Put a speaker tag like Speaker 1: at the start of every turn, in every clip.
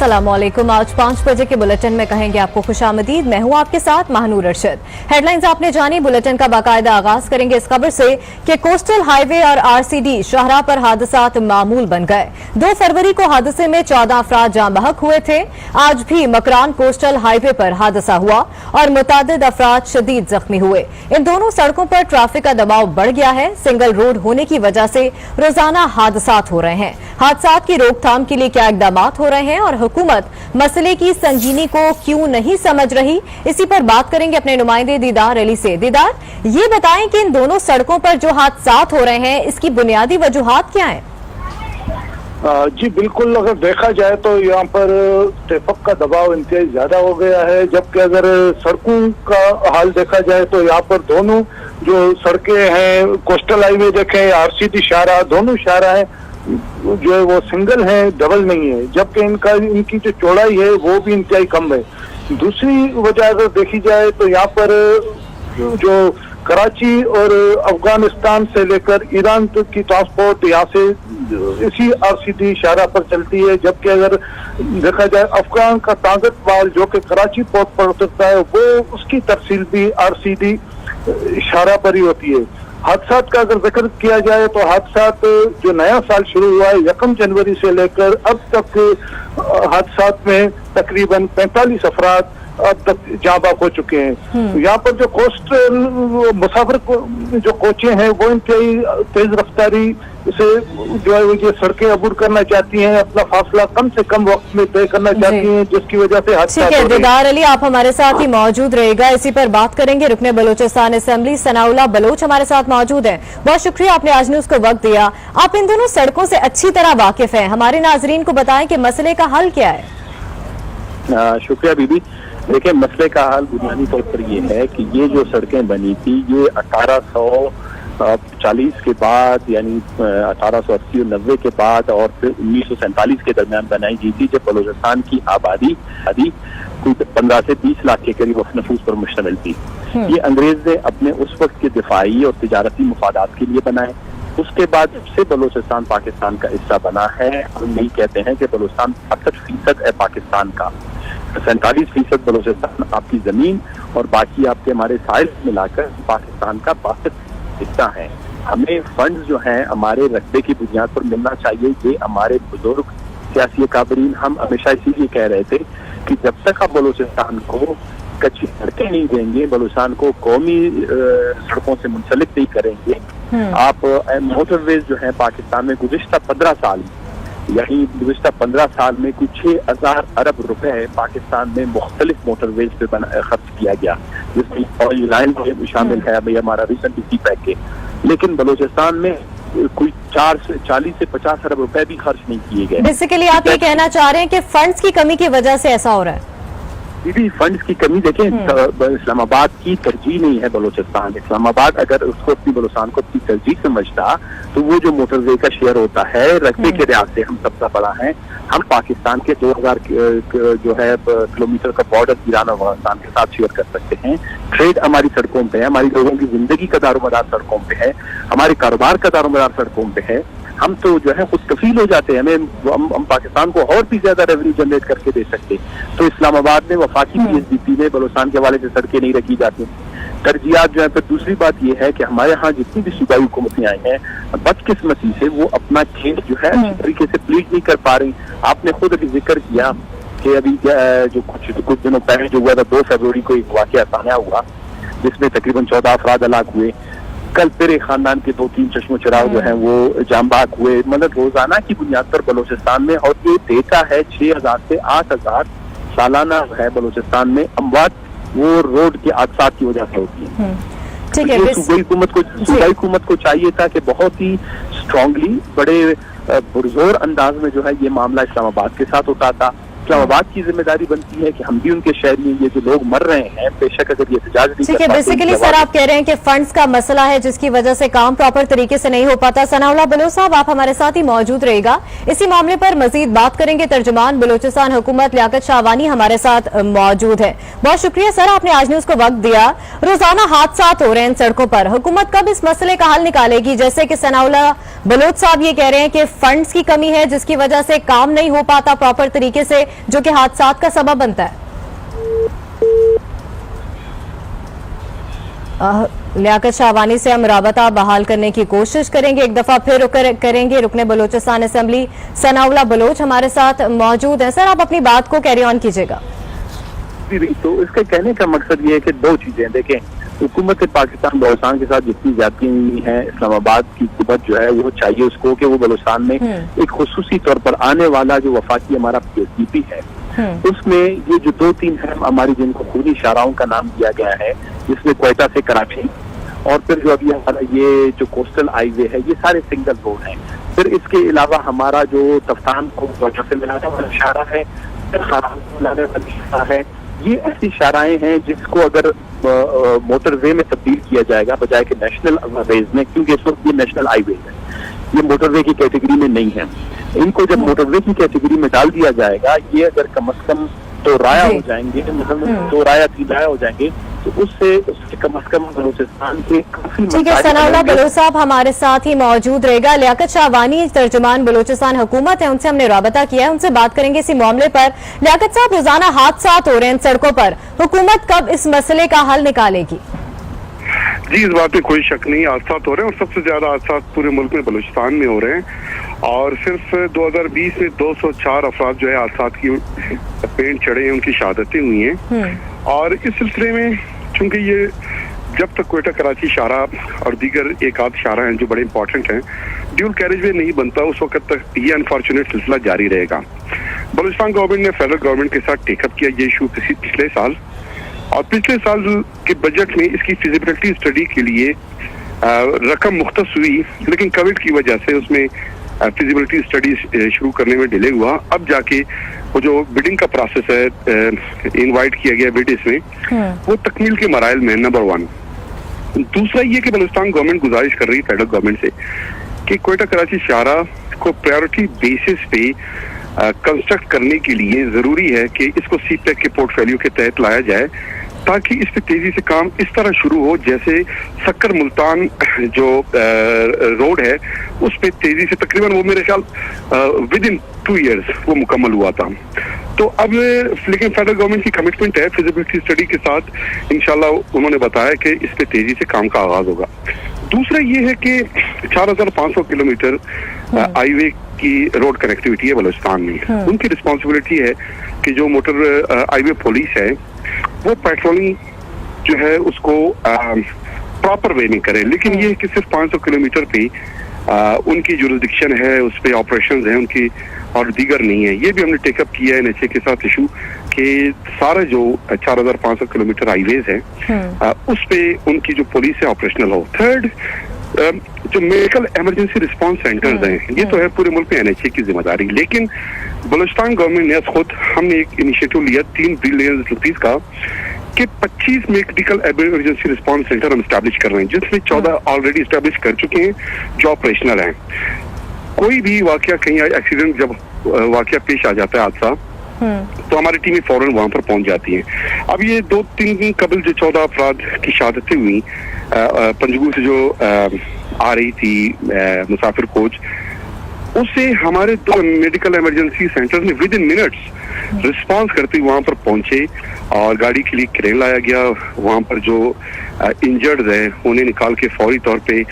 Speaker 1: अस्सलामुअलैकुम। आज 5 बजे के बुलेटिन में कहेंगे आपको खुशामदीद। मैं हूं आपके साथ महानूर अरशद। हेडलाइंस आपने जानी, बुलेटिन का बाकायदा आगाज करेंगे इस खबर से कि कोस्टल हाईवे और आरसीडी शाहराह पर हादसात मामूल बन गए। 2 फरवरी को हादसे में 14 अफराद जाँ बहक हुए थे। आज भी मकरान कोस्टल हाईवे पर हादसा हुआ और मुतादिद अफराद शदीद जख्मी हुए। इन दोनों सड़कों पर ट्रैफिक का दबाव बढ़ गया है। सिंगल रोड होने की वजह से रोजाना हादसात हो रहे हैं। हादसात की रोकथाम के लिए क्या इकदाम हो रहे हैं और हुकूमत मसले की संगीनी को क्यों नहीं समझ रही, इसी पर बात करेंगे अपने नुमाइंदे दीदार अली से। दीदार, ये बताएं कि इन दोनों सड़कों पर जो हादसात हो रहे हैं इसकी बुनियादी वजूहात क्या है?
Speaker 2: जी बिल्कुल, अगर देखा जाए तो यहाँ पर ट्रैफिक का दबाव इंतहाई ज्यादा हो गया है, जबकि अगर सड़कों का हाल देखा जाए तो यहाँ पर दोनों जो सड़कें हैं, कोस्टल हाईवे देखें, आरसीडी शाहराह, दोनों शाहराह है जो है वो सिंगल है, डबल नहीं है, जबकि इनकी जो चौड़ाई है वो भी इंतहाई कम है। दूसरी वजह अगर देखी जाए तो यहाँ पर जो कराची और अफगानिस्तान से लेकर ईरान तक की ट्रांसपोर्ट यहाँ से इसी आरसीडी शाहराह पर चलती है, जबकि अगर देखा जाए अफगान का ताकत माल जो कि कराची पोर्ट पर उतरता है वो उसकी तफसील भी आरसीडी शाहराह पर ही होती है। हादसात का अगर जिक्र किया जाए तो हादसात जो नया साल शुरू हुआ है 1 जनवरी से लेकर अब तक हादसात में तकरीबन 45 अफराद अब तक जाँ बाक हो चुके हैं। यहाँ पर जो कोस्टल मुसाफिर जो कोचें हैं वो इंतहाई तेज रफ्तारी से जो है ये सड़कें अबूर करना चाहती हैं, अपना फासला कम से कम वक्त में तय करना चाहती हैं, जिसकी वजह से हादसा।
Speaker 1: ठीक है दीदार अली, आप हमारे साथ ही मौजूद रहेगा, इसी पर बात करेंगे। रुकने बलोचिस्तान असेंबली सनाउल्लाह बलोच हमारे साथ मौजूद हैं। बहुत शुक्रिया, आपने आज न्यूज को वक्त दिया। आप इन दोनों सड़कों से अच्छी तरह वाकिफ हैं, हमारे नाजरीन को बताएं कि मसले का हल क्या है।
Speaker 3: शुक्रिया बीबी। देखिए, मसले का हाल बुनियादी तौर पर ये है कि ये जो सड़कें बनी थी ये 1840 के बाद, यानी 1880 और 90 के बाद और फिर 1947 के दरमियान बनाई गई थी, जब बलूचिस्तान की आबादी कोई 15 से 20 लाख के करीब नफूस पर मुश्तमिल थी। ये अंग्रेज ने अपने उस वक्त के दिफाई और तिजारती मुफादात के लिए बनाए। उसके बाद से बलूचिस्तान पाकिस्तान का हिस्सा बना है। हम यही कहते हैं कि बलूचिस्तान 65% है पाकिस्तान का, 47% बलूचिस्तान आपकी जमीन और बाकी आपके हमारे साहिल मिलाकर पाकिस्तान का 62 हिस्सा है। हमें फंड्स जो हैं हमारे रकबे की बुनियाद पर मिलना चाहिए। ये हमारे बुजुर्ग सियासी काबरीन हम हमेशा इसीलिए कह रहे थे कि जब तक आप बलूचिस्तान को कच्ची सड़कें नहीं देंगे, बलूचिस्तान को कौमी सड़कों से मुंसलिक नहीं करेंगे, आप मोटरवेज जो है पाकिस्तान में गुज़िश्ता 15 साल यानी गुज़िश्ता 15 साल में कुछ 6000 अरब रुपए पाकिस्तान में मुख्तलिफ मोटरवेज पे खर्च किया गया, जिसमें ऑयल लाइन शामिल है, अभी हमारा रिसेंट इसी पैकेज। लेकिन बलूचिस्तान में कोई 40 से 50 अरब रुपए भी खर्च नहीं किए गए।
Speaker 1: बेसिकली आप ये कहना चाह रहे हैं कि फंड्स की कमी की वजह से ऐसा हो रहा है?
Speaker 3: भी फंड्स की कमी देखें, इस्लामाबाद की तरजीह नहीं है बलूचिस्तान। इस्लामाबाद अगर उसको अपनी बलूचिस्तान को अपनी तरजीह समझता तो वो जो मोटरवे का शेयर होता है रकबे के लिहाज से हम सबसे बड़ा है। हम पाकिस्तान के 2000 जो है किलोमीटर का बॉर्डर ईरान और अफगानिस्तान के साथ शेयर कर सकते हैं। ट्रेड हमारी सड़कों पे है, हमारी लोगों की जिंदगी का दारोमदार सड़कों पे है, हमारे कारोबार का दारोमदार सड़कों पे है। हम तो जो है खुद कफील हो जाते हैं, हम पाकिस्तान को और भी ज्यादा रेवेन्यू जनरेट करके दे सकते। तो इस्लामाबाद में वफाकी PSDP में बलूचिस्तान के हवाले से सड़कें नहीं रखी जाती। तरजीहात जो है। फिर दूसरी बात यह है कि हमारे यहाँ जितनी भी सूबाई हुकूमतें आई हैं, बदकिस्मती से वो अपना खेल जो है अच्छी तरीके से प्लीट नहीं कर पा रही। आपने खुद अभी जिक्र किया कि अभी जो कुछ दिनों पहले जो हुआ था 2 फरवरी को एक वाकया सामने हुआ जिसमें तकरीबन 14 अफराद हलाक हुए। कल फिर एक खानदान के 2-3 चश्मो चराग जो हैं वो जाँ बाक हुए। मतलब रोजाना की बुनियाद पर बलूचिस्तान में, और ये डेटा है 6000 से 8000 सालाना है बलूचिस्तान में अमवात वो रोड के हादसात की वजह से होती है।
Speaker 1: ठीक है,
Speaker 3: सूबाई हुकूमत को चाहिए था कि बहुत ही स्ट्रांगली बड़े पुरजोर अंदाज में जो है ये मामला इस्लामाबाद के साथ उठाता। इस्लामाबाद की जिम्मेदारी बनती है कि हम भी उनके शहर में ये जो लोग मर रहे हैं, बेशक अगर ये एहतजाज नहीं
Speaker 1: ठीक है। बेसिकली सर आप कह रहे हैं कि फंड्स का मसला है जिसकी वजह से काम प्रॉपर तरीके से नहीं हो पाता। सनाउल्लाह बलोच साहब, आप हमारे साथ ही मौजूद रहेगा, इसी मामले पर मजीद बात करेंगे। तर्जुमान बलूचिस्तान हुकूमत लियाकत शाहवानी हमारे साथ मौजूद है। बहुत शुक्रिया सर, आपने आज न्यूज को वक्त दिया। रोजाना हादसात हो रहे हैं इन सड़कों पर, हुकूमत कब इस मसले का हल निकालेगी? जैसे कि सनाउल्लाह बलोच साहब ये कह रहे हैं कि फंड्स की कमी है जिसकी वजह से काम नहीं हो पाता प्रॉपर तरीके से, जो कि हादसात का सबब बनता है। लियाकत शाहवानी से हम राबता बहाल करने की कोशिश करेंगे, एक दफा फिर करेंगे। रुकने बलोचिस्तान असेंबली सनाउल्लाह बलोच हमारे साथ मौजूद हैं। सर, आप अपनी बात को कैरी ऑन कीजिएगा।
Speaker 3: तो इसके कहने का मकसद ये है कि दो चीजें देखें, हुकूमत पाकिस्तान बलोचिस्तान के साथ जितनी ज्यादती हुई है, इस्लामाबाद की हुकूमत जो है वो चाहिए उसको कि वो बलोचिस्तान में एक खुसूसी तौर पर आने वाला जो वफाकी हमारा PSDP है उसमें ये जो 2-3 है हमारी जिनको खूनी इशाराओं का नाम दिया गया है, जिसमें क्वेटा से कराची और फिर जो अभी हमारा ये जो कोस्टल हाईवे है ये सारे सिंगल रोड हैं। फिर इसके अलावा हमारा जो तफ्तान को क्वेटा से मिलाने वाला इशारा है, मिलाने वाला इशारा है, ये ऐसी इशाराएं हैं जिसको अगर मोटरवे में तब्दील किया जाएगा बजाय के नेशनल वेज में, क्योंकि इस वक्त ये नेशनल हाईवे है, ये मोटरवे की कैटेगरी में नहीं है। इनको जब मोटरवे की कैटेगरी में डाल दिया जाएगा, ये अगर कम अज कम तो राया हो जाएंगे, मतलब तो राया हो जाएंगे, तो उससे कम अज कम बलूचिस्तान के काफी।
Speaker 1: ठीक है, सनाउल्लाह बलोच साहब हमारे साथ ही मौजूद रहेगा। लियाकत शाहवानी तर्जुमान बलूचिस्तान हुकूमत है, उनसे हमने राबता किया है, उनसे बात करेंगे इसी मामले पर। लियाकत साहब, रोजाना हादसात हो रहे हैं सड़कों पर, हुकूमत कब इस मसले का हल निकालेगी?
Speaker 4: जी, इस बात में कोई शक नहीं, हादसात हो रहे हैं और सबसे ज्यादा हादसात पूरे मुल्क में बलूचिस्तान में हो रहे हैं। और सिर्फ 2020 में 204 अफराद जो है हादसात की पेंट चढ़े हैं, उनकी शहादतें हुई हैं। और इस सिलसिले में चूंकि ये जब तक क्वेटा कराची शाहराह और दीगर एक आध शाहराह हैं जो बड़े इंपॉर्टेंट हैं, ड्यूल कैरेज वे नहीं बनता, उस वक्त तक ये अनफॉर्चुनेट सिलसिला जारी रहेगा। बलूचिस्तान गवर्नमेंट ने फेडरल गवर्नमेंट के साथ टेकअप किया ये इशू पिछले साल, और पिछले साल के बजट में इसकी फिजिबिलिटी स्टडी के लिए रकम मुख्तस हुई, लेकिन कोविड की वजह से उसमें फिजिबिलिटी स्टडी शुरू करने में डिले हुआ। अब जाके वो जो बिडिंग का प्रोसेस है, इनवाइट किया गया बिड इसमें, वो तकमील के मराइल में, नंबर 1। दूसरा ये कि बलूचिस्तान गवर्नमेंट गुजारिश कर रही है फेडरल गवर्नमेंट से कि क्वेटा कराची शाहराह को प्रायोरिटी बेसिस पे कंस्ट्रक्ट करने के लिए जरूरी है कि इसको CPEC के पोर्टफोलियो के तहत लाया जाए, ताकि इस पे तेजी से काम इस तरह शुरू हो जैसे सक्कर मुल्तान जो रोड है उस पे तेजी से, तकरीबन वो मेरे ख्याल विद इन 2 years वो मुकम्मल हुआ था। तो अब लेकिन फेडरल गवर्नमेंट की कमिटमेंट है फिजिबिलिटी स्टडी के साथ, इंशाल्लाह उन्होंने बताया कि इस पे तेजी से काम का आगाज होगा। दूसरा ये है कि 4500 किलोमीटर हाईवे की रोड कनेक्टिविटी है बलूचिस्तान में। उनकी रिस्पॉन्सिबिलिटी है कि जो मोटर हाईवे पुलिस है वो पेट्रोलिंग जो है उसको प्रॉपर वे में करे, लेकिन ये कि सिर्फ 500 किलोमीटर पे उनकी जुरिसडिक्शन है, उस पे ऑपरेशंस हैं उनकी और दीगर नहीं है। ये भी हमने टेकअप किया है NHA के साथ इशू कि सारा जो 4500 किलोमीटर हाईवेज है उस पे उनकी जो पुलिस है ऑपरेशनल हो। थर्ड, जो मेडिकल इमरजेंसी रिस्पांस सेंटर्स हैं, ये तो है पूरे मुल्क में NHA की जिम्मेदारी, लेकिन बलूचिस्तान गवर्नमेंट ने खुद हमने एक इनिशिएटिव लिया 3 बिलियन रुपीस का कि 25 मेडिकल इमरजेंसी रिस्पांस सेंटर हम स्टैब्लिश कर रहे हैं, जिसमें 14 ऑलरेडी स्टैब्लिश कर चुके हैं जो ऑपरेशनल हैं। कोई भी वाकया, कहीं एक्सीडेंट जब वाकया पेश आ जाता है, हादसा, तो हमारी टीमें फौरन वहां पर पहुंच जाती हैं। अब ये 2-3 दिन कबल जो 14 अफराद की शहादतें हुई पंजगुल से जो आ रही थी मुसाफिर कोच, उससे हमारे 2 मेडिकल इमरजेंसी सेंटर्स ने विद इन मिनट्स रिस्पांस करते हुए वहां पर पहुंचे और गाड़ी के लिए क्रेन लाया गया। वहां पर जो इंजर्ड है उन्हें निकाल के फौरी तौर पे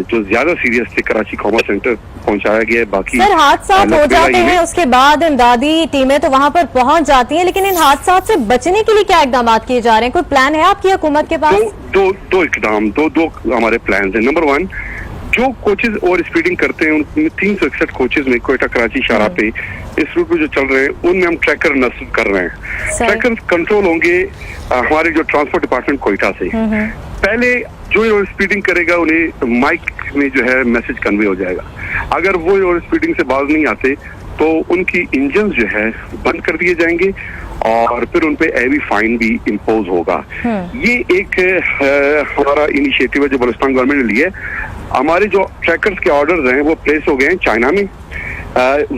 Speaker 4: जो ज्यादा सीरियस थे कराची कॉमा सेंटर पहुंचाया गया है। बाकी
Speaker 1: सर, हादसा हो जाते हैं, उसके बाद इमदादी टीमें तो वहां पर पहुंच जाती हैं, लेकिन इन हादसात से बचने के लिए क्या इकदाम किए जा रहे हैं? कोई प्लान है आपकी हुकूमत के पास?
Speaker 4: दो इकदाम, दो हमारे प्लान है। नंबर 1, जो कोचेज ओवर स्पीडिंग करते हैं उनमें 361 कोचेज में क्वेटा कराची शाहराह पे इस रूट पे जो चल रहे हैं उनमें हम ट्रैकर नस्ब कर रहे हैं। ट्रैकर कंट्रोल होंगे हमारे जो ट्रांसपोर्ट डिपार्टमेंट कोयटा से। पहले जो ओवर स्पीडिंग करेगा उन्हें माइक में जो है मैसेज कन्वे हो जाएगा। अगर वो ओवर स्पीडिंग से बाज नहीं आते तो उनकी इंजन जो है बंद कर दिए जाएंगे और फिर उन पे हैवी फाइन भी इम्पोज होगा। ये एक हमारा इनिशिएटिव है जो बलूचिस्तान गवर्नमेंट ने लिया है। हमारे जो ट्रैकर्स के ऑर्डर्स हैं वो प्लेस हो गए हैं चाइना में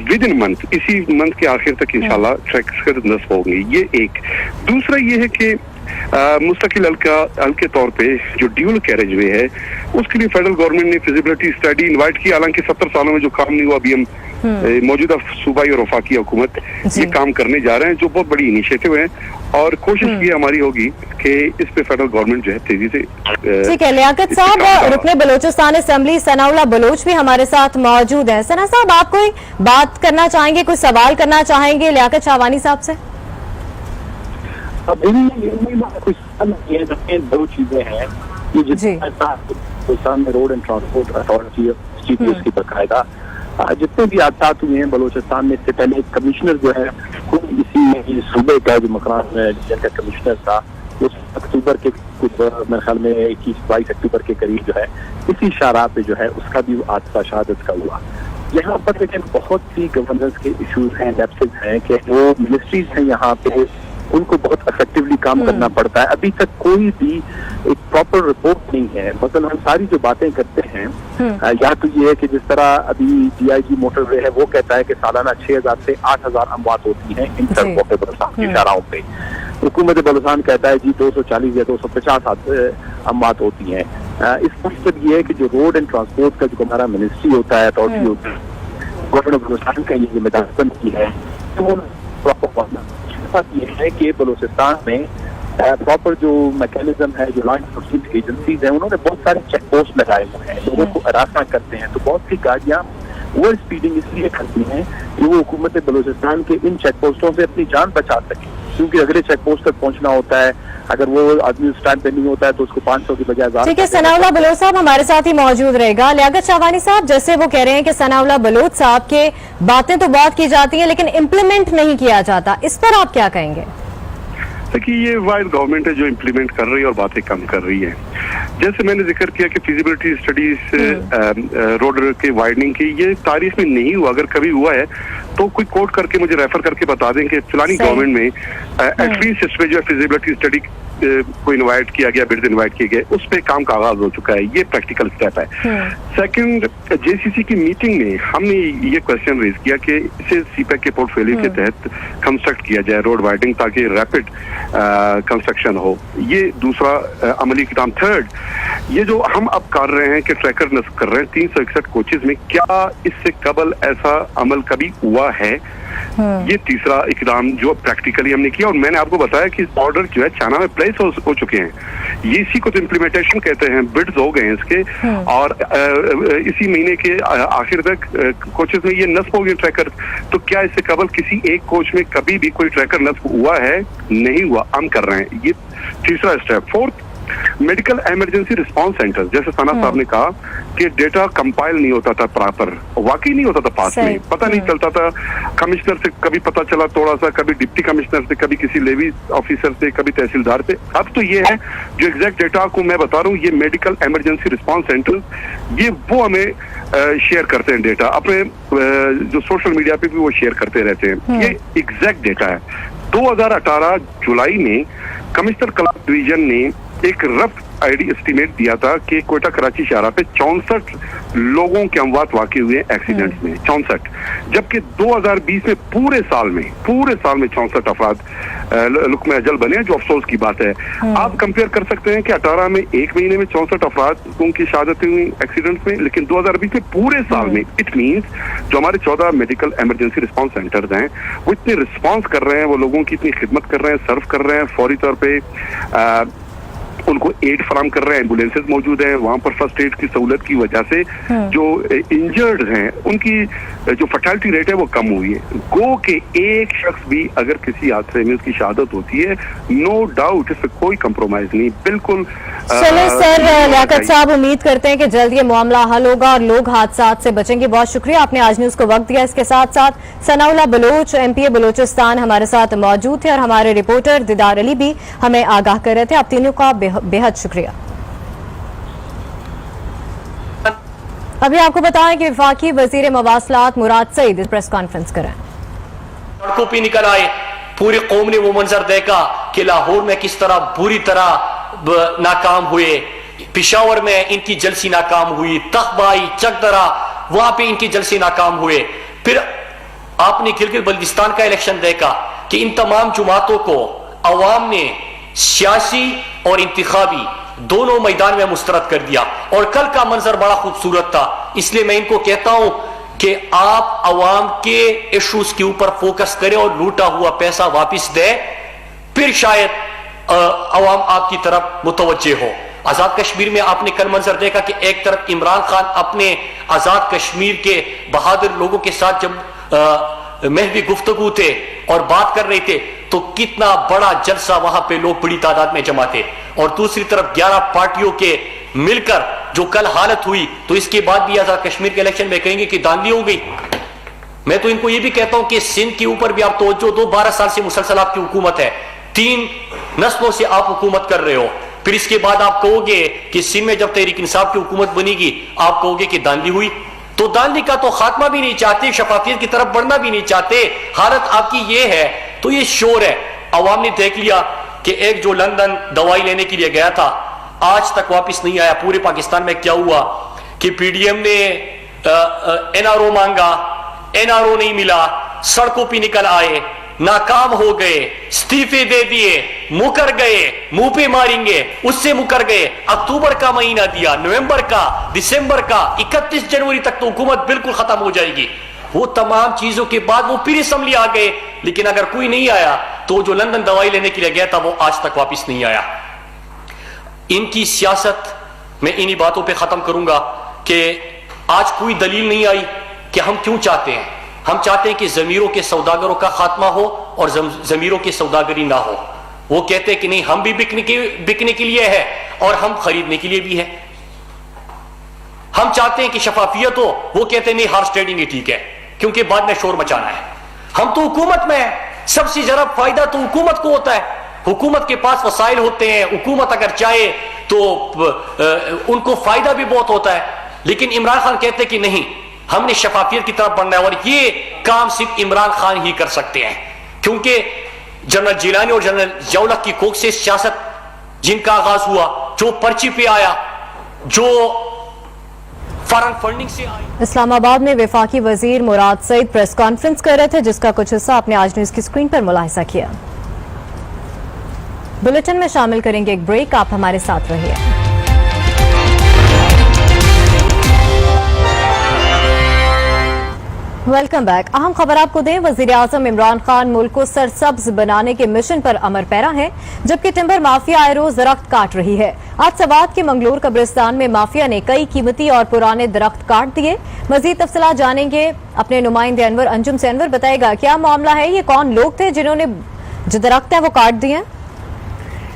Speaker 4: विद इन मंथ, इसी मंथ के आखिर तक इंशाल्लाह ट्रैकर्स नस्ब होंगे। ये एक। दूसरा ये है कि मुस्तकिल हल के तौर पे जो ड्यूल कैरेज वे है उसके लिए फेडरल गवर्नमेंट ने फिजिबिलिटी स्टडी इनवाइट की। हालांकि 70 सालों में जो काम नहीं हुआ अभी हम मौजूदा सूबाई और वफाकी हुकूमत ये काम करने जा रहे हैं, जो बहुत बड़ी इनिशिएटिव है और कोशिश ये हमारी होगी कि इस पे फेडरल गवर्नमेंट जो है तेजी से।
Speaker 1: ठीक है लियाकत साहब, रुकने बलोचिस्तान असेंबली सनाउल्लाह बलोच भी हमारे साथ मौजूद हैं। सना साहब, आप कोई बात करना चाहेंगे, कोई सवाल करना चाहेंगे लियाकत शाहवानी साहब से?
Speaker 3: दो चीजें हैं, ये जितना में रोड एंड ट्रांसपोर्ट अथॉरिटी की बकायदा जितने भी हादसा हुए हैं बलोचिस्तान में, इससे पहले कमिश्नर जो है खुद इसी सूबे का जो मकान डिवीजन का कमिश्नर था, उस अक्टूबर के कुछ मेरे ख्याल में 21-22 अक्टूबर के करीब जो है इसी शाहराह पे जो है उसका भी हादसा शहादत का हुआ। यहाँ पर लेकिन बहुत सी गवर्नेंस के इश्यूज हैं, लैप्सेस हैं कि जो मिनिस्ट्रीज हैं यहाँ पे उनको बहुत इफेक्टिवली काम करना पड़ता है। अभी तक कोई भी एक प्रॉपर रिपोर्ट नहीं है। मतलब हम सारी जो बातें करते हैं या तो ये है कि जिस तरह अभी DIG मोटरवे है वो कहता है कि सालाना 6000 से 8000 अमवात होती हैं इन सड़कों पे बलूचिस्तान की शाहराहों पे। हुकूमत बलूचिस्तान कहता है जी 240 या 250 अमवात होती हैं। इसका मतलब ये है कि जो रोड एंड ट्रांसपोर्ट का जो हमारा मिनिस्ट्री होता है, अथॉरिटी होती है, गवर्नमेंट बलूचिस्तान का ये जिम्मेदारी की है तो वो प्रॉपर ये है कि बलूचिस्तान में प्रॉपर जो मैकेनिज्म है, जो लॉ एनफोर्समेंट एजेंसीज हैं, उन्होंने बहुत सारे चेक पोस्ट लगाए हुए हैं, लोगों को हरासा करते हैं। तो बहुत सी गाड़ियां ओवर स्पीडिंग इसलिए करती हैं कि वो हुकूमत बलूचिस्तान के इन चेक पोस्टों से अपनी जान बचा सके, क्योंकि अगले चेक पोस्ट तक पहुंचना होता है। अगर वो आदमी उस टाइम पे नहीं होता है तो उसको 500 की बजाय 1000।
Speaker 1: ठीक है, सनाउल्लाह बलोच साहब हमारे साथ ही मौजूद रहेगा। लियाकत शाहवानी साहब, जैसे वो कह रहे हैं कि सनाउल्लाह बलोच साहब के बातें तो बहुत की जाती हैं लेकिन इम्प्लीमेंट नहीं किया जाता, इस पर आप क्या कहेंगे?
Speaker 4: देखिए, ये वाइड गवर्नमेंट है जो इम्प्लीमेंट कर रही है और बातें कम कर रही है। जैसे मैंने जिक्र किया कि फिजिबिलिटी स्टडीज रोड के वाइडनिंग की ये तारीख में नहीं हुआ। अगर कभी हुआ है तो कोई कोट करके मुझे रेफर करके बता दें कि फलानी गवर्नमेंट में एटलीस्ट इस पे जो फिजिबिलिटी स्टडी को इनवाइट किया गया, बिड्स इनवाइट किए गए, उस पे काम का आगाज हो चुका है। ये प्रैक्टिकल स्टेप है। सेकंड, JCC की मीटिंग में हमने ये क्वेश्चन रेज किया कि इसे CPEC के पोर्टफोलियो के तहत कंस्ट्रक्ट किया जाए रोड वाइडिंग, ताकि रैपिड कंस्ट्रक्शन हो। ये दूसरा अमली इक़दाम। थर्ड, ये जो हम अब कर रहे हैं कि ट्रैकर नस्ब कर रहे हैं 361 कोचेज में, क्या इससे कबल ऐसा अमल कभी हुआ है? ये तीसरा इकदाम जो प्रैक्टिकली हमने किया। और मैंने आपको बताया कि ऑर्डर जो है चाइना में प्लेस हो चुके हैं। ये इसी को तो इम्प्लीमेंटेशन कहते हैं, बिड्स हो गए हैं इसके, और इसी महीने के आखिर तक कोचेस में ये नस्ब हो गए ट्रैकर। तो क्या इससे कबल किसी एक कोच में कभी भी कोई ट्रैकर नस्ब हुआ है? नहीं हुआ। हम कर रहे हैं। ये तीसरा step. Fourth, medical emergency response centre, जैसे सना साहब ने कहा कि डेटा कंपाइल नहीं होता था प्रॉपर, वाकई नहीं होता था पास में, पता नहीं चलता था। कमिश्नर से कभी पता चला थोड़ा सा, कभी डिप्टी कमिश्नर से, कभी किसी लेवी ऑफिसर से, कभी तहसीलदार से। अब तो ये है जो एग्जैक्ट डेटा को मैं बता रहा हूँ, ये मेडिकल इमरजेंसी रिस्पांस सेंटर, ये वो हमें शेयर करते हैं डेटा, अपने जो सोशल मीडिया पे भी वो शेयर करते रहते हैं। ये एग्जैक्ट डेटा है। 2018 जुलाई में कमिश्नर क्लर्क डिवीजन ने एक रफ आईडी एस्टीमेट दिया था कि कोयटा कराची शाहराह पे 64 लोगों के अमवात वाक़ई हुए एक्सीडेंट्स में, 64। जबकि 2020 में पूरे साल में 64 अफराद लुक्मे अजल बने, जो अफसोस की बात है। आप कंपेयर कर सकते हैं कि 18 में एक महीने में 64 अफराद उनकी शहादत हुई एक्सीडेंट्स में, लेकिन 2020 में पूरे साल में। इट मीन्स जो हमारे 14 मेडिकल इमरजेंसी रिस्पांस सेंटर्स हैं वो इतने रिस्पांस कर रहे हैं, वो लोगों की इतनी खिदमत कर रहे हैं, सर्व कर रहे हैं, फौरी तौर पर उनको एड फराम कर रहे हैं, एम्बुलेंसेज मौजूद हैं वहां पर। फर्स्ट एड की सहूलत की वजह से जो इंजर्ड हैं उनकी जो फर्टिलिटी रेट है वो कम हुई है। गो के एक शख्स भी अगर किसी हादसे में उसकी शहादत होती है, नो डाउट इससे कोई कंप्रोमाइज नहीं, बिल्कुल।
Speaker 1: चलिए सर, लियाकत साहब उम्मीद करते हैं कि जल्द ये मामला हल होगा और लोग हादसात से बचेंगे। बहुत शुक्रिया, आपने आज न्यूज को वक्त दिया। इसके साथ साथ सनाउल्लाह बलोच MPA बलोचिस्तान हमारे साथ मौजूद थे और हमारे रिपोर्टर दीदार अली भी हमें आगाह कर रहे थे। आप तीनों का बेहद शुक्रिया। अभी आपको बताएं कि वफाकी वजीर मवासलात मुराद सईद प्रेस कॉन्फ्रेंस करें।
Speaker 5: सड़कों पे निकल आए, पूरी कौम ने वो मंजर देखा कि लाहौर में किस तरह बुरी तरह नाकाम हुए, पिशावर में इनकी जलसी नाकाम हुई, तखबाई चकदरा वहां पे इनकी जलसी नाकाम हुए। फिर आपने गिलगित बल्तिस्तान का इलेक्शन देखा कि इन तमाम जुमातों को अवाम ने सियासी और इंतखाबी दोनों मैदान में मुस्तरद कर दिया। और कल का मंजर बड़ा खूबसूरत था, इसलिए मैं इनको कहता हूं کہ آپ عوام کے ایشوز کے اوپر فوکس کریں اور لوٹا ہوا پیسہ واپس دیں, پھر شاید عوام آپ کی طرف متوجہ ہو. آزاد کشمیر میں آپ نے کل منظر دیکھا کہ ایک طرف عمران خان اپنے آزاد کشمیر کے بہادر لوگوں کے ساتھ جب محوی گفتگو تھے اور بات کر رہے تھے تو کتنا بڑا جلسہ وہاں پہ لوگ بڑی تعداد میں جمع تھے, اور دوسری طرف 11 پارٹیوں کے مل کر جو کل حالت ہوئی, تو اس کے بعد بھی آزاد کشمیر کے الیکشن میں کہیں گے کہ دھاندلی ہو گئی. میں تو ان کو یہ بھی کہتا ہوں کہ سندھ کے اوپر بھی آپ توجہ دو, 12 سال سے مسلسل آپ کی حکومت ہے, 3 نسلوں سے آپ حکومت کر رہے ہو, پھر اس کے بعد آپ کہو گے کہ سندھ میں جب تحریک انصاف کی حکومت بنے گی آپ کہو گے کہ دھاندلی ہوئی. تو دھاندلی کا تو خاتمہ بھی نہیں چاہتے, شفافیت کی طرف بڑھنا بھی نہیں چاہتے, حالت آپ کی یہ ہے. تو یہ شور ہے. عوام نے دیکھ لیا کہ ایک جو لندن دوائی لینے کے لیے گیا تھا آج تک واپس نہیں آیا. پورے پاکستان میں کیا ہوا کہ پی ڈی ایم نے NRO مانگا, NRO نہیں ملا, سڑکوں پہ نکل آئے, ناکام ہو گئے, استعفے دے دیے, مکر گئے, منہ پہ ماریں گے, اس سے مکر گئے. اکتوبر کا مہینہ دیا, نومبر کا, دسمبر کا, 31 جنوری تک تو حکومت بالکل ختم ہو جائے گی. وہ تمام چیزوں کے بعد وہ پھر اسمبلی آ گئے, لیکن اگر کوئی نہیں آیا تو جو لندن دوائی لینے کے لیے گیا تھا وہ آج تک واپس نہیں آیا. ان کی سیاست میں انہی باتوں پہ ختم کروں گا کہ آج کوئی دلیل نہیں آئی کہ ہم کیوں چاہتے ہیں. ہم چاہتے ہیں کہ ضمیروں کے سوداگروں کا خاتمہ ہو اور ضمیروں کی سوداگری نہ ہو. وہ کہتے ہیں کہ نہیں ہم بھی بکنے کے لیے ہے اور ہم خریدنے کے لیے بھی ہے. ہم چاہتے ہیں کہ شفافیت ہو, وہ کہتے ہیں نہیں ہارس ٹریڈنگ ہی ٹھیک ہے کیونکہ بعد میں شور مچانا ہے. ہم تو حکومت میں ہیں, سب سے زیادہ فائدہ تو حکومت کو ہوتا ہے, حکومت کے پاس وسائل ہوتے ہیں, حکومت اگر چاہے تو ان کو فائدہ بھی بہت ہوتا ہے. لیکن عمران خان کہتے کہ نہیں ہم نے شفافیت کی طرف بڑھنا ہے, اور یہ کام صرف عمران خان ہی کر سکتے ہیں کیونکہ جنرل جیلانی اور جنرل جولق کی کوک سے سیاست جن کا آغاز ہوا, جو پرچی پہ آیا, جو فارن فنڈنگ سے آئی.
Speaker 1: اسلام آباد میں وفاقی وزیر مراد سعید پریس کانفرنس کر رہے تھے جس کا کچھ حصہ آپ نے آج نیوز کی اسکرین پر ملاحظہ کیا. بلیٹن میں شامل کریں گے ایک بریک, آپ ہمارے ساتھ رہیے. Welcome back. اہم خبر آپ کو دیں, وزیر اعظم عمران خان ملک کو سرسبز بنانے کے مشن پر امر پیرا ہے جبکہ ٹمبر مافیا آئے روز درخت کاٹ رہی ہے. آج سوات کے منگلور قبرستان میں مافیا نے کئی قیمتی اور پرانے درخت کاٹ دیے. مزید تفصیلات جانیں گے اپنے نمائندے انور انجم سے. انور بتائے گا کیا معاملہ ہے, یہ کون لوگ تھے جنہوں نے جو درخت ہیں وہ کاٹ دیے؟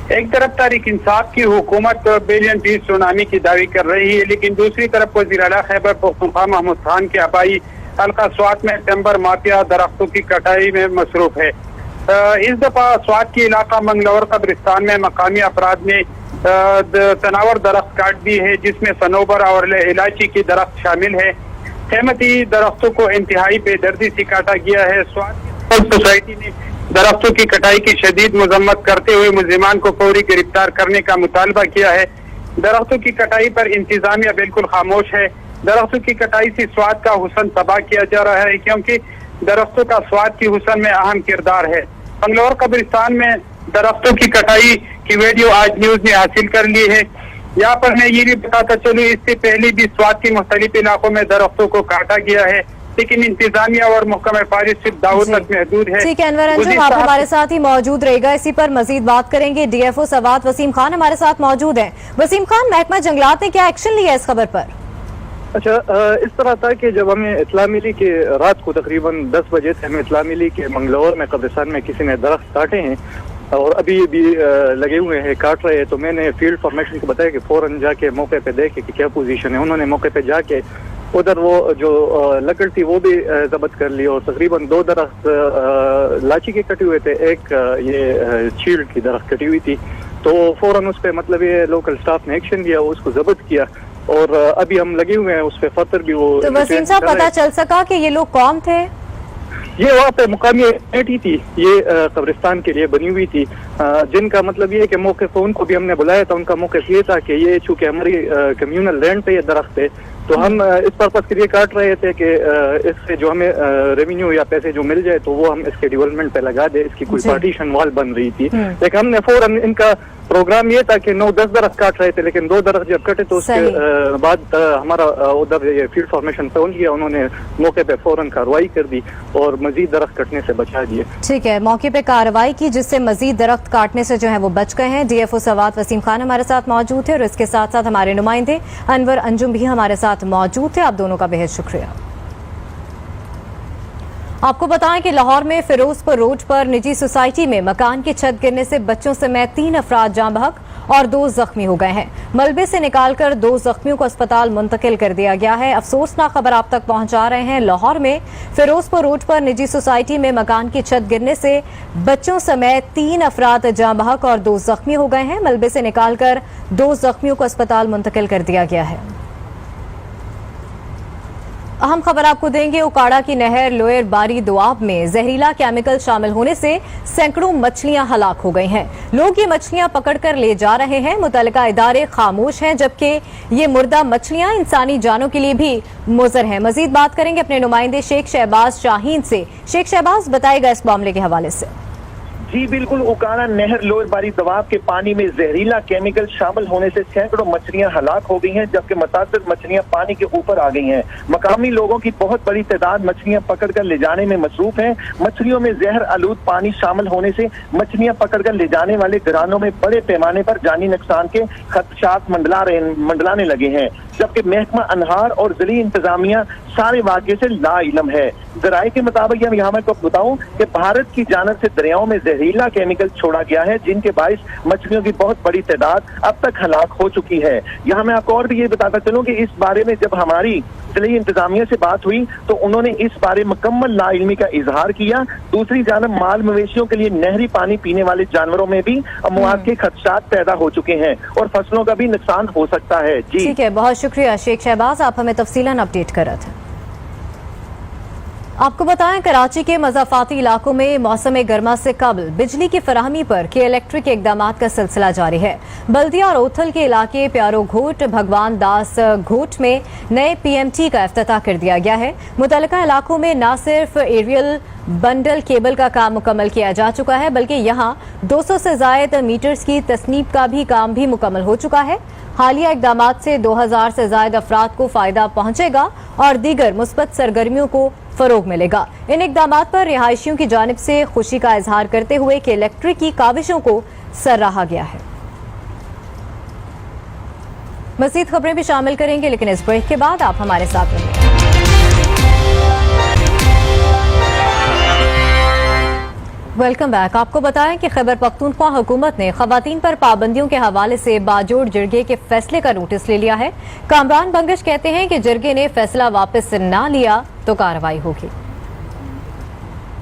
Speaker 6: ایک طرف تحریک انصاف کی حکومت بلین فیس سونامی کی دعوی کر رہی ہے, لیکن دوسری طرف وزیر اعلیٰ خیبر پختونخوا محمود خان کے آبائی حلقہ سوات میں ٹمبر مافیا درختوں کی کٹائی میں مصروف ہے. اس دفعہ سوات کی علاقہ منگلور قبرستان میں مقامی افراد نے تناور درخت کاٹ دی ہے جس میں صنوبر اور الائچی کی درخت شامل ہے. قیمتی درختوں کو انتہائی بے دردی سے کاٹا گیا ہے. سوات کی سوسائٹی نے درختوں کی کٹائی کی شدید مذمت کرتے ہوئے ملزمان کو فوری گرفتار کرنے کا مطالبہ کیا ہے. درختوں کی کٹائی پر انتظامیہ بالکل خاموش ہے. درختوں کی کٹائی سے سوات کا حسن تباہ کیا جا رہا ہے کیونکہ درختوں کا سوات کی حسن میں اہم کردار ہے. بنگلور قبرستان میں درختوں کی کٹائی کی ویڈیو آج نیوز نے حاصل کر لی ہے. یہاں پر میں یہ بھی بتاتا چلوں اس سے پہلے بھی سوات کے مختلف علاقوں میں درختوں کو کاٹا گیا ہے لیکن انتظامیہ اور محکمہ فارس صرف دعوت تک محدود ہے.
Speaker 1: ٹھیک ہے انور انجم, آپ ہمارے ساتھ ہی موجود رہے گا, اسی پر مزید بات کریں گے. D F O Swat Waseem Khan ہمارے ساتھ موجود ہیں. وسیم خان, محکمہ جنگلات نے کیا ایکشن لیا اس خبر پر؟
Speaker 7: اچھا, اس طرح تھا کہ جب ہمیں اطلاع ملی کہ رات کو تقریباً 10 بجے سے ہمیں اطلاع ملی کہ منگلور میں قبرستان میں کسی نے درخت کاٹے ہیں اور ابھی بھی لگے ہوئے ہیں, کاٹ رہے ہیں, تو میں نے فیلڈ فارمیشن کو بتایا کہ فوراً جا کے موقع پہ دیکھے کہ کیا پوزیشن ہے. انہوں نے موقع پہ جا کے ادھر وہ جو لکڑ تھی وہ بھی ضبط کر لی اور تقریباً 2 درخت لاچی کے کٹے ہوئے تھے, ایک یہ چیڑ کی درخت کٹی ہوئی تھی. تو فوراً اس پہ مطلب یہ لوکل سٹاف نے ایکشن لیا, اس کو ضبط کیا اور ابھی ہم لگے ہوئے ہیں اس پہ فطر بھی. وہ
Speaker 1: تو وسیم صاحب پتہ چل سکا کہ یہ لوگ کون تھے؟
Speaker 7: یہ وہاں پہ مقامی کمیٹی تھی, یہ قبرستان کے لیے بنی ہوئی تھی, جن کا مطلب یہ ہے کہ موقف ان کو بھی ہم نے بلایا تھا. ان کا موقف یہ تھا کہ یہ چونکہ ہماری کمیونل لینڈ پہ یہ درخت ہے تو ہم اس پرپز کے لیے کاٹ رہے تھے کہ اس سے جو ہمیں ریونیو یا پیسے جو مل جائے تو وہ ہم اس کے ڈیولپمنٹ پہ لگا دیں. اس کی کوئی پارٹیشن وال بن رہی تھی لیکن ہم نے فوراً ان کا प्रोग्राम ये था कि 9-10 दरख्त काट रहे थे, लेकिन 2 दरख्त जब कटे तो उसके बाद हमारा उधर ये फील्ड फॉर्मेशन पहुंच गया, उन्होंने मौके पे फौरन कार्रवाई कर दी और मजीद दरख्त कटने से बचा दिए।
Speaker 1: ठीक है, मौके पे कार्रवाई की जिससे मजीद दरख्त काटने से जो है वो बच गए हैं। DFO सवात वसीम खान हमारे साथ मौजूद थे और इसके साथ साथ हमारे नुमाइंदे अनवर अंजुम भी हमारे साथ मौजूद थे। आप दोनों का बेहद शुक्रिया। आपको बताएं कि लाहौर में फिरोजपुर रोड पर निजी सोसाइटी में मकान की छत गिरने से बच्चों समेत 3 अफराद जाँ बहक और 2 जख्मी हो गए हैं। मलबे से निकालकर 2 जख्मियों को अस्पताल मुंतकिल कर दिया गया है। अफसोसनाक खबर आप तक पहुंचा रहे हैं। लाहौर में फिरोजपुर रोड पर निजी सोसाइटी में मकान की छत गिरने से बच्चों समेत 3 अफराद जाँ बहक और 2 जख्मी हो गए हैं। मलबे से निकालकर 2 जख्मियों को अस्पताल मुंतकिल कर दिया गया है। अहम खबर आपको देंगे, उकाड़ा की नहर लोयर बारी दोआब में जहरीला केमिकल शामिल होने से सैकड़ों मछलियां हलाक हो गई हैं। लोग ये मछलियां पकड़कर ले जा रहे हैं, मुतल्लिका इदारे खामोश हैं, जबकि ये मुर्दा मछलियां इंसानी जानों के लिए भी मुज़र हैं। मजीद बात करेंगे अपने नुमाइंदे शेख शहबाज शाहीन से। शेख शहबाज, बताएगा इस मामले के हवाले से।
Speaker 8: जी बिल्कुल, उकाड़ा नहर लोयर बारी दबाव के पानी में जहरीला केमिकल शामिल होने से सैकड़ों मछलियां हलाक हो गई हैं, जबकि मुतासिर मछलियां पानी के ऊपर आ गई हैं। मकामी लोगों की बहुत बड़ी तादाद मछलियां पकड़कर ले जाने में मसरूफ है। मछलियों में जहर आलूद पानी शामिल होने से मछलियां पकड़कर ले जाने वाले घरानों में बड़े पैमाने पर जानी नुकसान के खदशात मंडलाने लगे हैं, जबकि महकमा अनहार और जिली इंतजामिया सारे वाक़े से लाइलम है। जराये के मुताबिक यहाँ मैं आपको बताऊं कि भारत की जानिब से दरियाओं में जहरीला केमिकल छोड़ा गया है, जिनके बाइस मछलियों की बहुत बड़ी तादाद अब तक हलाक हो चुकी है। यहाँ मैं आपको और भी ये बताता चलूं कि इस बारे में जब हमारी जिले इंतजामिया से बात हुई तो उन्होंने इस बारे मुकम्मल लाइल्मी का इजहार किया। दूसरी जानब माल मवेशियों के लिए नहरी पानी पीने वाले जानवरों में भी अमवात के खदशात पैदा हो चुके हैं और फसलों का भी नुकसान हो सकता है। जी
Speaker 1: ठीक है, बहुत शुक्रिया शेख शहबाज, आप हमें तफसीलन अपडेट कर रहे थे। आपको बताएं, कराची के मज़ाफाती इलाकों में मौसम गर्मा से कबल बिजली की फराहमी पर के इलेक्ट्रिक इकदाम का सिलसिला जारी है। बल्दिया और ओथल के इलाके प्यारो घोट भगवान दास घोट में नए PMT का इफ्तिताह कर दिया गया है। मुतल्लिका इलाकों में न सिर्फ एरियल बंडल केबल का काम मुकम्मल किया जा चुका है, बल्कि यहाँ 200 से ज़ायद मीटर्स की तस्नीब का भी काम भी मुकम्मल हो चुका है। हालिया इकदामात से 2000 से ज़ायद अफराद को फ़ायदा पहुँचेगा और दीगर मुस्बत सरगर्मियों को फ़रोग मिलेगा। इन इकदामात पर रिहायशियों की जानिब से खुशी का इजहार करते हुए कि इलेक्ट्रिक की काविशों को सराहा गया है। मज़ीद खबरें भी शामिल करेंगे, लेकिन इस ब्रेक के बाद आप हमारे साथ रहेंगे। Welcome back. आपको बताएं कि खैबर पख्तूनख्वा हुकूमत ने खवातीन पर पाबंदियों के हवाले से बाजोड़ जिरगे के फैसले का नोटिस ले लिया है। कामरान बंगश कहते हैं कि जिरगे ने फैसला वापस ना लिया तो कार्रवाई होगी।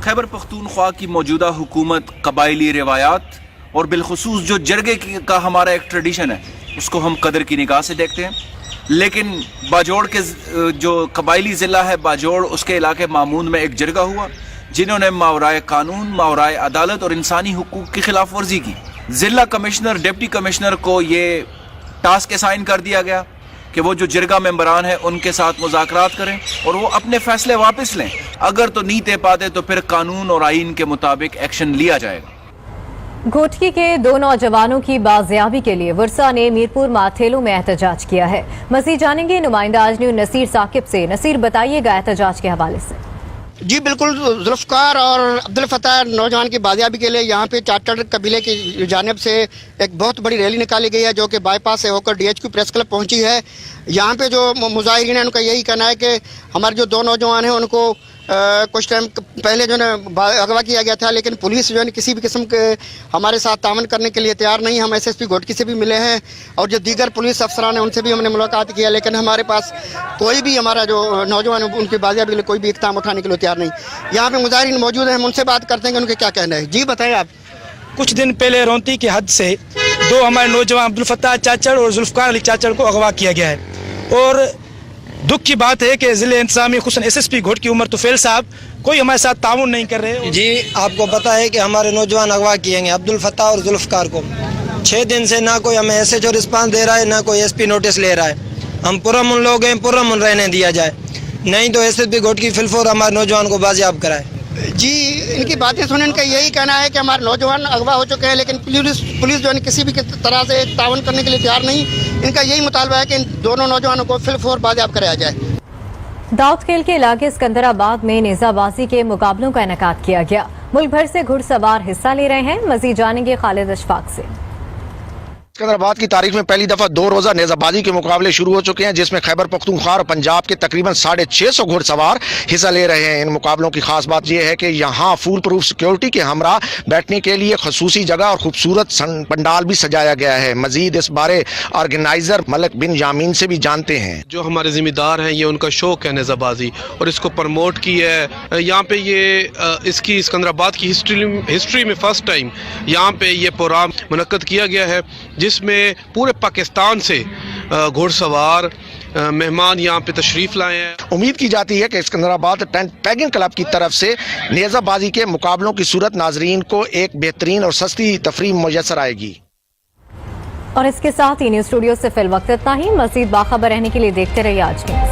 Speaker 9: खैबर पख्तूनख्वा की मौजूदा हुकूमत कबायली रिवायात और बिलखुसूस जो जिरगे का हमारा एक ट्रेडिशन है उसको हम कदर की निगाह से देखते हैं, लेकिन बाजोड़ के जो कबायली ज़िला है बाजोड़, उसके इलाके मामून में एक जिरगा हुआ जिन्होंने मावराए कानून, मावराए अदालत और इंसानी हुकूक की खिलाफ वर्जी की। ज़िला कमिश्नर, डिप्टी कमिश्नर को ये टास्क असाइन कर दिया गया कि वो जो जिरगा मेंबरान है उनके साथ मुज़ाकरात करें और वो अपने फैसले वापस लें। अगर तो नहीं दे पाते तो फिर कानून और आइन के मुताबिक एक्शन लिया जाएगा।
Speaker 1: घोटकी के 2 नौजवानों की बाजियाबी के लिए वर्सा ने मीरपुर माथेलो में एहतजाज किया है। मज़ीद जानेंगे नुमाइंदा आज न्यूज़ नसीर साकिब से। नसीर, बताइएगा एहतजाज के हवाले से।
Speaker 10: जी बिल्कुल, जुल्फ़कार और अब्दुल फताह नौजवान की बाजियाबी के लिए यहाँ पे चार्टर्ड कबीले की जानिब से एक बहुत बड़ी रैली निकाली गई है, जो कि बाईपास से होकर DHQ प्रेस क्लब पहुँची है। यहाँ पे जो मुजाहिरीन हैं उनका यही कहना है कि हमारे जो 2 नौजवान हैं उनको कुछ टाइम पहले जो है अगवा किया गया था, लेकिन पुलिस जो है किसी भी किस्म के हमारे साथ तावन करने के लिए तैयार नहीं। हम SSP घोटकी से भी मिले हैं और जो दीगर पुलिस अफसरान हैं उनसे भी हमने मुलाकात किया, लेकिन हमारे पास कोई भी हमारा जो नौजवान उनकी बाजियाबी के लिए कोई भी इक़दाम उठाने के लिए तैयार नहीं। यहाँ पे मुजाहिरीन मौजूद हैं, हम उनसे बात करते हैं कि उनके क्या कहना है। जी बताएं आप।
Speaker 11: कुछ दिन पहले रोंती की हद से 2 हमारे नौजवान अब्दुल फताह चाचड़ और जुल्फ़कार अली चाचड़ को अगवा किया गया है और दुख की बात है कि ज़िले इंतज़ामी खुसूसन SSP घोटकी उमर तुफैल साहब कोई हमारे साथ ताउन नहीं कर रहे।
Speaker 12: जी आपको पता है कि हमारे नौजवान अगवा किए गए अब्दुल फताह और जुल्फ़कार को। 6 दिन से ना कोई हमें SHO रिस्पांस दे रहा है, ना कोई SP नोटिस ले रहा है। हम पुरअमन लोग हैं, पुरअमन रहने दिया जाए, नहीं तो SSP घोटकी फिलफोर हमारे नौजवान को बाजियाब कराए।
Speaker 10: जी, इनकी बातें सुन इनका यही कहना है कि हमारे नौजवान अगवा हो चुके हैं, लेकिन पुलिस जो है किसी भी तरह से तावन करने के लिए तैयार नहीं। इनका यही मुतालबा है कि इन दोनों नौजवानों को फिलफोर बाजियाब कराया जाए।
Speaker 1: दाऊद खेल के इलाके सिकंदराबाद में नेजाबाजी के मुकाबलों का इनेकाद किया गया। मुल्क भर से घुड़सवार हिस्सा ले रहे हैं। मजीद जानेंगे खालिद अशफाक से।
Speaker 13: सिकंदराबाद की तारीख में पहली दफा 2 रोजा नेजाबाजी के मुकाबले शुरू हो चुके हैं, जिसमें खैबर पख्तूनख्वा और पंजाब के तकरीबन 650 घुड़सवार हिस्सा ले रहे हैं। इन मुकाबलों की खास बात यह है कि यहाँ फुल प्रूफ सिक्योरिटी के हमरा बैठने के लिए खसूसी जगह और खूबसूरत पंडाल भी सजाया गया है। मजीद इस बारे ऑर्गेनाइजर मलिक बिन यामीन से भी जानते हैं।
Speaker 14: जो हमारे जिम्मेदार हैं, ये उनका शौक है नेजाबाजी और इसको प्रमोट की है। यहाँ पे ये इसकी सिकंदराबाद की हिस्ट्री में फर्स्ट टाइम यहाँ पे ये प्रोग्राम मुनक्कद किया गया है, जिसमें पूरे पाकिस्तान से घुड़सवार मेहमान यहाँ पे तशरीफ लाए हैं।
Speaker 13: उम्मीद की जाती है कि सिकंदराबाद टेंट पैगिंग क्लब की तरफ से नेजाबाजी के मुकाबलों की सूरत नाजरीन को एक बेहतरीन और सस्ती तफरीह मुयस्सर आएगी।
Speaker 1: और इसके साथ ही न्यूज स्टूडियो से फिल वक्त इतना ही। मजीद बाखबर रहने के लिए देखते रहिए आज न्यूज़।